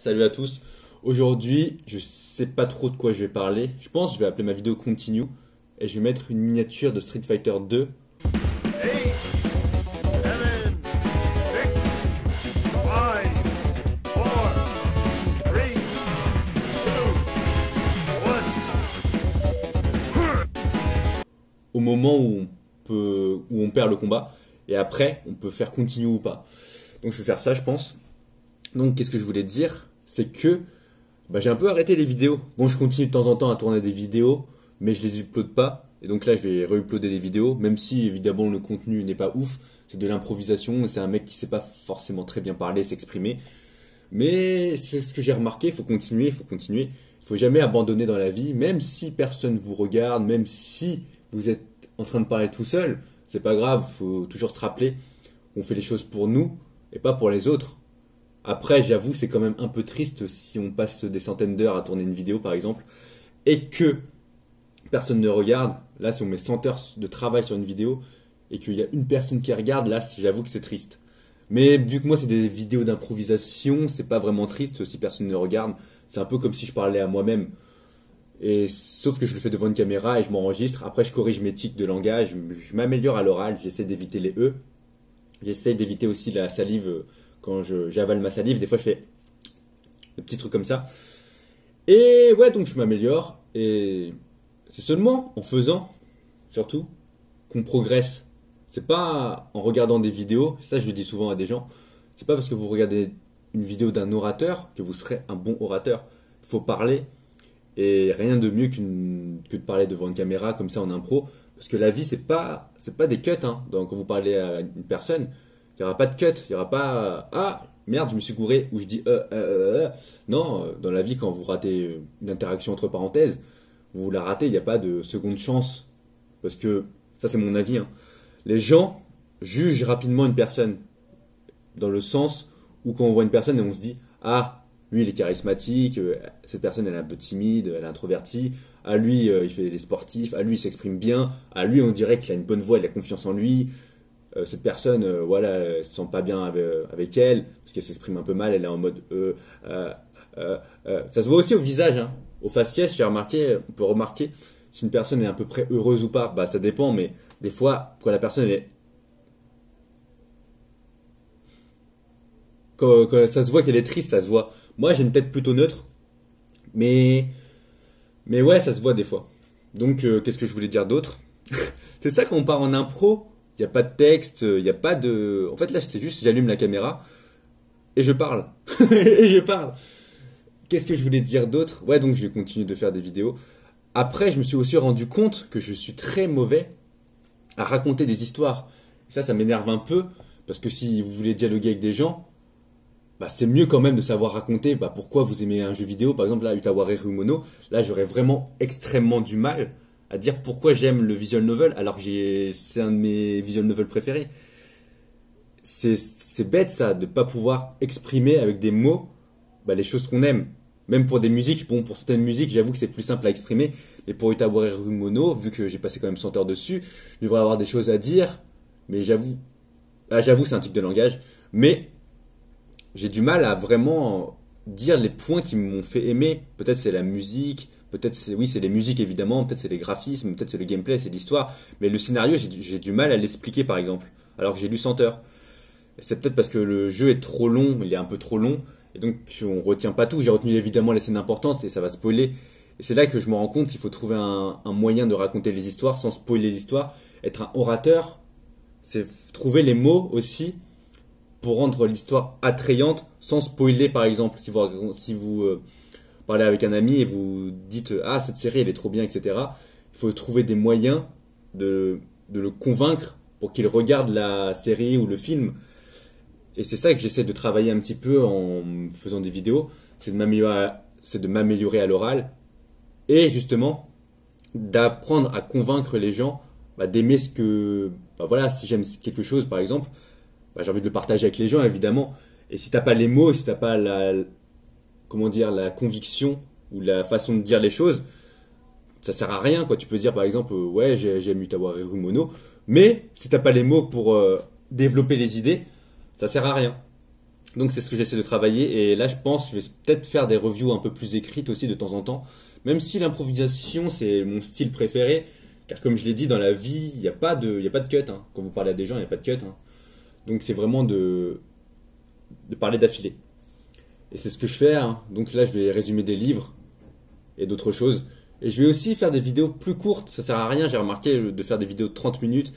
Salut à tous. Aujourd'hui, je sais pas trop de quoi je vais parler. Je pense que je vais appeler ma vidéo Continue et je vais mettre une miniature de Street Fighter 2. Eight, seven, six, five, four, three, two, one. Au moment où on perd le combat et après on peut faire continue ou pas. Donc je vais faire ça je pense. Donc qu'est-ce que je voulais dire, c'est que j'ai un peu arrêté les vidéos. Bon, je continue de temps en temps à tourner des vidéos, mais je les upload pas. Et donc là je vais re-uploader des vidéos, même si évidemment le contenu n'est pas ouf, c'est de l'improvisation et c'est un mec qui sait pas forcément très bien parler, s'exprimer. Mais c'est ce que j'ai remarqué, il faut continuer, il faut continuer. Il faut jamais abandonner dans la vie, même si personne vous regarde, même si vous êtes en train de parler tout seul, c'est pas grave, faut toujours se rappeler qu'on fait les choses pour nous et pas pour les autres. Après, j'avoue, c'est quand même un peu triste si on passe des centaines d'heures à tourner une vidéo par exemple et que personne ne regarde. Là, si on met 100 heures de travail sur une vidéo et qu'il y a une personne qui regarde, là, j'avoue que c'est triste. Mais vu que moi, c'est des vidéos d'improvisation, c'est pas vraiment triste si personne ne regarde. C'est un peu comme si je parlais à moi-même. Et sauf que je le fais devant une caméra et je m'enregistre. Après, je corrige mes tics de langage, je m'améliore à l'oral, j'essaie d'éviter les E. J'essaie d'éviter aussi la salive quand j'avale ma salive. Des fois, je fais des petits trucs comme ça. Et ouais, donc je m'améliore. Et c'est seulement en faisant, surtout, qu'on progresse. C'est pas en regardant des vidéos, ça je le dis souvent à des gens, c'est pas parce que vous regardez une vidéo d'un orateur que vous serez un bon orateur. Il faut parler. Et rien de mieux que de parler devant une caméra comme ça en impro. Parce que la vie, c'est pas des cuts. Hein. Donc, quand vous parlez à une personne, il n'y aura pas de cut. Il n'y aura pas ah, merde, je me suis gouré. Ou je dis Non, dans la vie, quand vous ratez une interaction entre parenthèses, vous la ratez. Il n'y a pas de seconde chance. Parce que, ça c'est mon avis. Hein. Les gens jugent rapidement une personne. Dans le sens où quand on voit une personne et on se dit ah, lui, il est charismatique, cette personne, elle est un peu timide, elle est introvertie. À lui, il fait les sportifs. À lui, il s'exprime bien. À lui, on dirait qu'il a une bonne voix, il a confiance en lui. Cette personne, voilà, elle se sent pas bien avec elle, parce qu'elle s'exprime un peu mal, elle est en mode Ça se voit aussi au visage, hein. Au faciès, j'ai remarqué, on peut remarquer si une personne est à peu près heureuse ou pas. Bah, ça dépend, mais des fois, quand la personne, elle est... Quand ça se voit qu'elle est triste, ça se voit. Moi, j'ai une tête plutôt neutre, mais ouais, ça se voit des fois. Donc, qu'est-ce que je voulais dire d'autre? C'est ça quand on part en impro, il n'y a pas de texte, il n'y a pas de... En fait, là, c'est juste, j'allume la caméra et je parle. Et je parle. Qu'est-ce que je voulais dire d'autre? Ouais, donc je vais continuer de faire des vidéos. Après, je me suis aussi rendu compte que je suis très mauvais à raconter des histoires. Ça m'énerve un peu, parce que si vous voulez dialoguer avec des gens, c'est mieux quand même de savoir raconter pourquoi vous aimez un jeu vidéo. Par exemple, là, Utaware Rumono, là, j'aurais vraiment extrêmement du mal à dire pourquoi j'aime le visual novel, alors que c'est un de mes visual novels préférés. C'est bête, ça, de pas pouvoir exprimer avec des mots les choses qu'on aime. Même pour des musiques, bon, pour certaines musiques, j'avoue que c'est plus simple à exprimer, mais pour Utaware Rumono, vu que j'ai passé quand même 100 heures dessus, je devrais avoir des choses à dire, mais j'avoue, c'est un type de langage, mais j'ai du mal à vraiment dire les points qui m'ont fait aimer. Peut-être c'est la musique, peut-être c'est les musiques évidemment, peut-être c'est les graphismes, peut-être c'est le gameplay, c'est l'histoire. Mais le scénario, j'ai du mal à l'expliquer par exemple, alors que j'ai lu 100 heures. C'est peut-être parce que le jeu est trop long, il est un peu trop long, et donc on retient pas tout. J'ai retenu évidemment les scènes importantes et ça va spoiler. Et c'est là que je me rends compte qu'il faut trouver un moyen de raconter les histoires sans spoiler l'histoire. Être un orateur, c'est trouver les mots aussi pour rendre l'histoire attrayante sans spoiler. Par exemple, si vous parlez avec un ami et vous dites ah, cette série elle est trop bien, etc., il faut trouver des moyens de le convaincre pour qu'il regarde la série ou le film. Et c'est ça que j'essaie de travailler un petit peu en faisant des vidéos, c'est de m'améliorer à l'oral et justement d'apprendre à convaincre les gens d'aimer ce que... voilà, si j'aime quelque chose par exemple, j'ai envie de le partager avec les gens évidemment. Et si t'as pas les mots, si t'as pas la conviction ou la façon de dire les choses, ça sert à rien quoi. Tu peux dire par exemple ouais, j'aime Utaware Rumono, mais si t'as pas les mots pour développer les idées, ça sert à rien. Donc c'est ce que j'essaie de travailler et là je pense que je vais peut-être faire des reviews un peu plus écrites aussi de temps en temps. Même si l'improvisation c'est mon style préféré, car comme je l'ai dit dans la vie, il y a pas de cut. Hein. Quand vous parlez à des gens, il n'y a pas de cut. Hein. Donc c'est vraiment de parler d'affilée. Et c'est ce que je fais. Hein. Donc là je vais résumer des livres et d'autres choses. Et je vais aussi faire des vidéos plus courtes. Ça sert à rien, j'ai remarqué, de faire des vidéos de 30 minutes.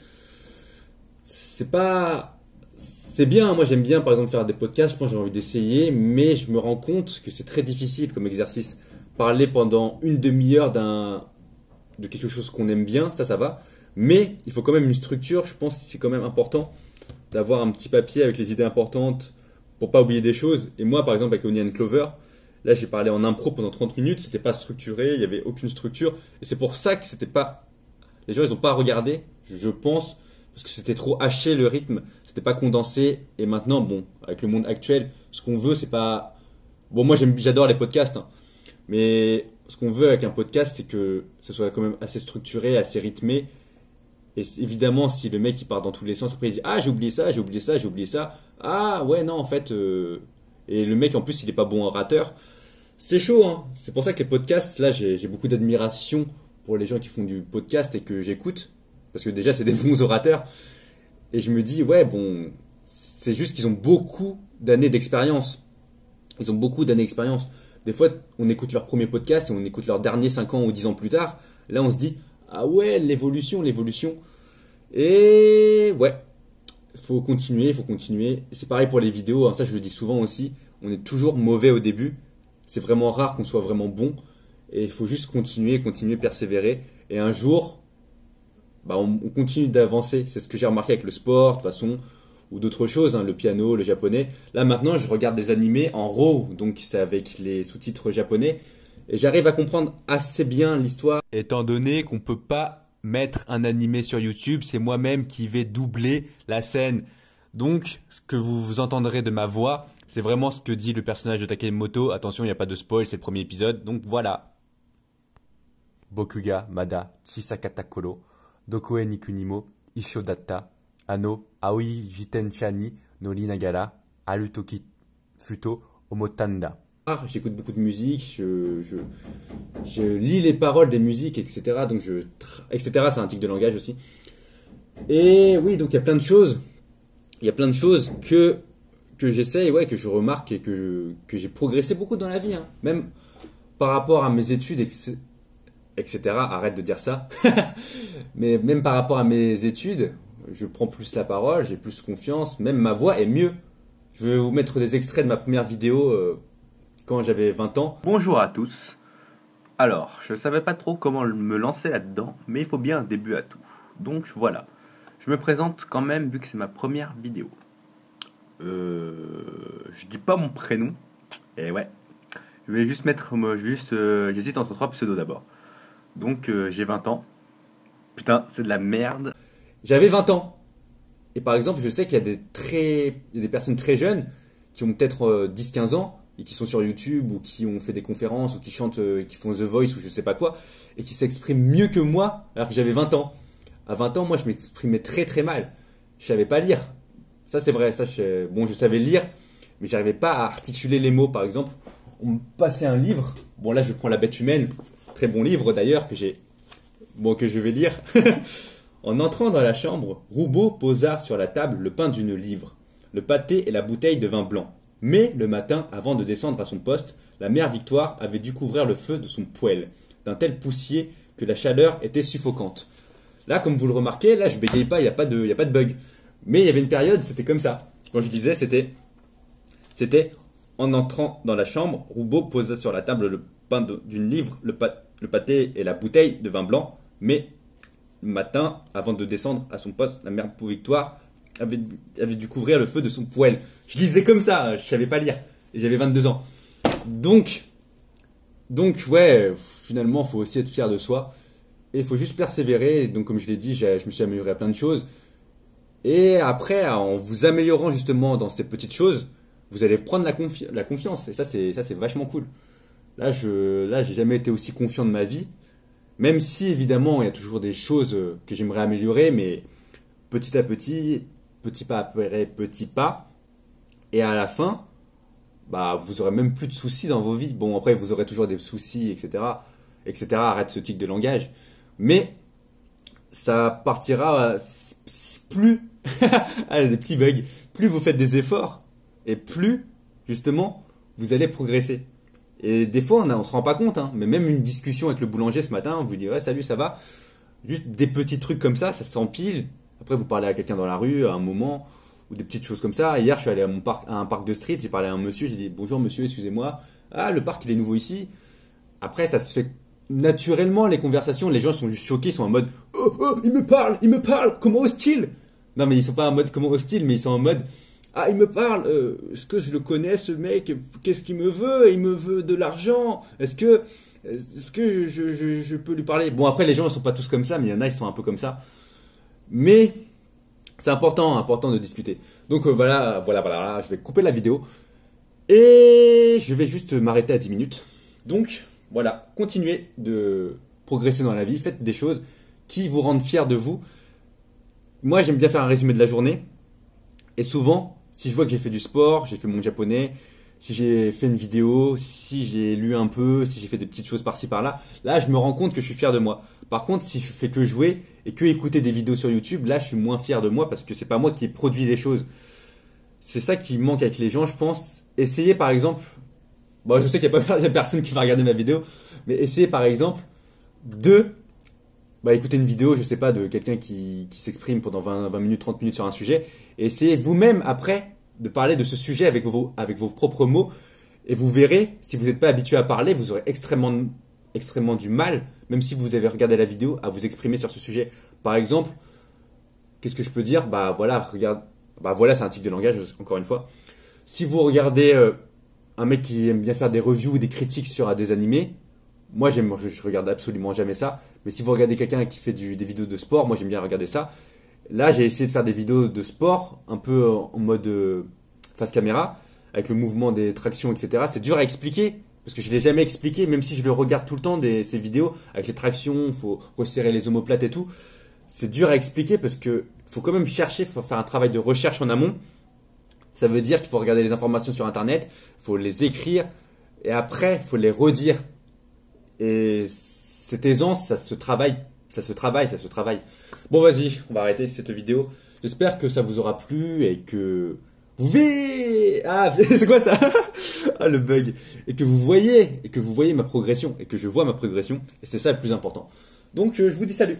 C'est pas... C'est bien, moi j'aime bien par exemple faire des podcasts, je pense que j'ai envie d'essayer, mais je me rends compte que c'est très difficile comme exercice. Parler pendant une demi-heure de quelque chose qu'on aime bien, ça va. Mais il faut quand même une structure, je pense que c'est quand même important d'avoir un petit papier avec les idées importantes pour pas oublier des choses. Et moi par exemple avec Onion Clover, là j'ai parlé en impro pendant 30 minutes, c'était pas structuré, il y avait aucune structure. Et c'est pour ça que c'était pas... Les gens ils ont pas regardé, je pense, parce que c'était trop haché le rythme. C'était pas condensé et maintenant bon avec le monde actuel ce qu'on veut c'est pas bon moi j'adore les podcasts hein. Mais ce qu'on veut avec un podcast c'est que ce soit quand même assez structuré assez rythmé et évidemment si le mec il part dans tous les sens après il dit ah j'ai oublié ça ah ouais non en fait et le mec en plus il est pas bon orateur c'est chaud hein. C'est pour ça que les podcasts là j'ai beaucoup d'admiration pour les gens qui font du podcast et que j'écoute parce que déjà c'est des bons orateurs. Et je me dis, ouais, bon, c'est juste qu'ils ont beaucoup d'années d'expérience. Ils ont beaucoup d'années d'expérience. Des fois, on écoute leur premier podcast et on écoute leur dernier 5 ans ou 10 ans plus tard. Là, on se dit, ah ouais, l'évolution. Et ouais, faut continuer. C'est pareil pour les vidéos, hein, ça je le dis souvent aussi. On est toujours mauvais au début. C'est vraiment rare qu'on soit vraiment bon. Et il faut juste continuer, persévérer. Et un jour... on continue d'avancer. C'est ce que j'ai remarqué avec le sport, de toute façon, ou d'autres choses, hein, le piano, le japonais. Là, maintenant, je regarde des animés en RAW, donc c'est avec les sous-titres japonais, et j'arrive à comprendre assez bien l'histoire. Étant donné qu'on peut pas mettre un animé sur YouTube, c'est moi-même qui vais doubler la scène. Donc, ce que vous entendrez de ma voix, c'est vraiment ce que dit le personnage de Takemoto. Attention, il n'y a pas de spoil, c'est le premier épisode, donc voilà. Bokuga, Mada, Chisakata Koro. Dokoe Nikunimo, Ishodatta, Ano, Aoi Jitenchani, Nori Nagara, Arutoki Futo, Omotanda. J'écoute beaucoup de musique, je lis les paroles des musiques, etc. Donc etc. C'est un tic de langage aussi. Et oui, donc il y a plein de choses. Il y a plein de choses que j'essaye, ouais, que je remarque et que j'ai progressé beaucoup dans la vie. Hein. Même par rapport à mes études, etc. Arrête de dire ça. Mais même par rapport à mes études, je prends plus la parole, j'ai plus confiance, même ma voix est mieux. Je vais vous mettre des extraits de ma première vidéo quand j'avais 20 ans. Bonjour à tous. Alors, je savais pas trop comment me lancer là-dedans, mais il faut bien un début à tout. Donc voilà, je me présente quand même vu que c'est ma première vidéo. Je dis pas mon prénom, et ouais. Je vais juste mettre, j'hésite entre 3 pseudos d'abord. Donc j'ai 20 ans. Putain, c'est de la merde. J'avais 20 ans. Et par exemple, je sais qu'il y a des personnes très jeunes qui ont peut-être 10-15 ans et qui sont sur YouTube ou qui ont fait des conférences ou qui chantent, qui font The Voice ou je sais pas quoi et qui s'expriment mieux que moi alors que j'avais 20 ans. À 20 ans, moi, je m'exprimais très très mal. Je savais pas lire. Ça, c'est vrai. Bon, je savais lire, mais j'arrivais pas à articuler les mots. Par exemple, on me passait un livre. Bon, là, je prends La Bête humaine. Très bon livre d'ailleurs que je vais lire. En entrant dans la chambre, Roubaud posa sur la table le pain d'une livre, le pâté et la bouteille de vin blanc. Mais le matin, avant de descendre à son poste, la mère Victoire avait dû couvrir le feu de son poêle, d'un tel poussier que la chaleur était suffocante. Là, comme vous le remarquez, là je bégaye pas, il n'y a pas de bug. Mais il y avait une période, c'était comme ça. Quand je disais, c'était en entrant dans la chambre, Roubaud posa sur la table le pain d'une livre, le pâté et la bouteille de vin blanc, mais le matin, avant de descendre à son poste, la mère Victoire avait dû couvrir le feu de son poêle. Je lisais comme ça, je savais pas lire, et j'avais 22 ans. Donc ouais, finalement, faut aussi être fier de soi, et il faut juste persévérer. Donc comme je l'ai dit, je me suis amélioré à plein de choses, et après, en vous améliorant justement dans ces petites choses, vous allez prendre la confiance, et ça c'est vachement cool. Là, j'ai jamais été aussi confiant de ma vie. Même si, évidemment, il y a toujours des choses que j'aimerais améliorer, mais petit à petit, petit pas après petit pas. Et à la fin, bah vous aurez même plus de soucis dans vos vies. Bon, après, vous aurez toujours des soucis, etc., etc. Arrête ce tic de langage. Mais ça partira plus, ah, des petits bugs, plus vous faites des efforts et plus, justement, vous allez progresser. Et des fois, on se rend pas compte, hein, mais même une discussion avec le boulanger ce matin, vous dites ouais, salut, ça va? Juste des petits trucs comme ça s'empile. Après, vous parlez à quelqu'un dans la rue à un moment, ou des petites choses comme ça. Hier, je suis allé à un parc de street, j'ai parlé à un monsieur, j'ai dit bonjour monsieur, excusez-moi. Ah, le parc il est nouveau ici. Après, ça se fait naturellement les conversations, les gens sont juste choqués, ils sont en mode oh, oh, il me parle, comment ose-t-il? Non, mais ils sont pas en mode comment ose-t-il, mais ils sont en mode ah, il me parle, est-ce que je le connais ce mec? Qu'est-ce qu'il me veut? Il me veut de l'argent. Est-ce que je peux lui parler? Bon, après, les gens ne sont pas tous comme ça, mais il y en a, ils sont un peu comme ça. Mais c'est important de discuter. Donc voilà, je vais couper la vidéo et je vais juste m'arrêter à 10 minutes. Donc voilà, continuez de progresser dans la vie, faites des choses qui vous rendent fiers de vous. Moi, j'aime bien faire un résumé de la journée et souvent, si je vois que j'ai fait du sport, j'ai fait mon japonais, si j'ai fait une vidéo, si j'ai lu un peu, si j'ai fait des petites choses par-ci par-là, là je me rends compte que je suis fier de moi. Par contre, si je fais que jouer et que écouter des vidéos sur YouTube, là je suis moins fier de moi parce que c'est pas moi qui ai produit les choses. C'est ça qui manque avec les gens, je pense. Essayez par exemple, bon je sais qu'il n'y a personne qui va regarder ma vidéo, mais essayez par exemple de écouter une vidéo, je sais pas, de quelqu'un qui s'exprime pendant 20 minutes, 30 minutes sur un sujet, et essayez vous-même après de parler de ce sujet avec vos propres mots, et vous verrez, si vous n'êtes pas habitué à parler, vous aurez extrêmement du mal, même si vous avez regardé la vidéo, à vous exprimer sur ce sujet. Par exemple, qu'est-ce que je peux dire? Bah voilà, regarde, bah voilà, c'est un tic de langage, encore une fois. Si vous regardez un mec qui aime bien faire des reviews ou des critiques sur des animés, moi je regarde absolument jamais ça. Mais si vous regardez quelqu'un qui fait des vidéos de sport, moi j'aime bien regarder ça. Là, j'ai essayé de faire des vidéos de sport, un peu en mode face caméra, avec le mouvement des tractions, etc. C'est dur à expliquer, parce que je ne l'ai jamais expliqué, même si je le regarde tout le temps, ces vidéos, avec les tractions, il faut resserrer les omoplates et tout. C'est dur à expliquer parce que faut quand même chercher, faut faire un travail de recherche en amont. Ça veut dire qu'il faut regarder les informations sur Internet, il faut les écrire, et après, il faut les redire. Et cette aisance, ça se travaille. Bon, vas-y, on va arrêter cette vidéo. J'espère que ça vous aura plu et que vous verrez. Ah, c'est quoi ça? Ah, le bug. Et que vous voyez ma progression et que je vois ma progression. Et c'est ça le plus important. Donc, je vous dis salut.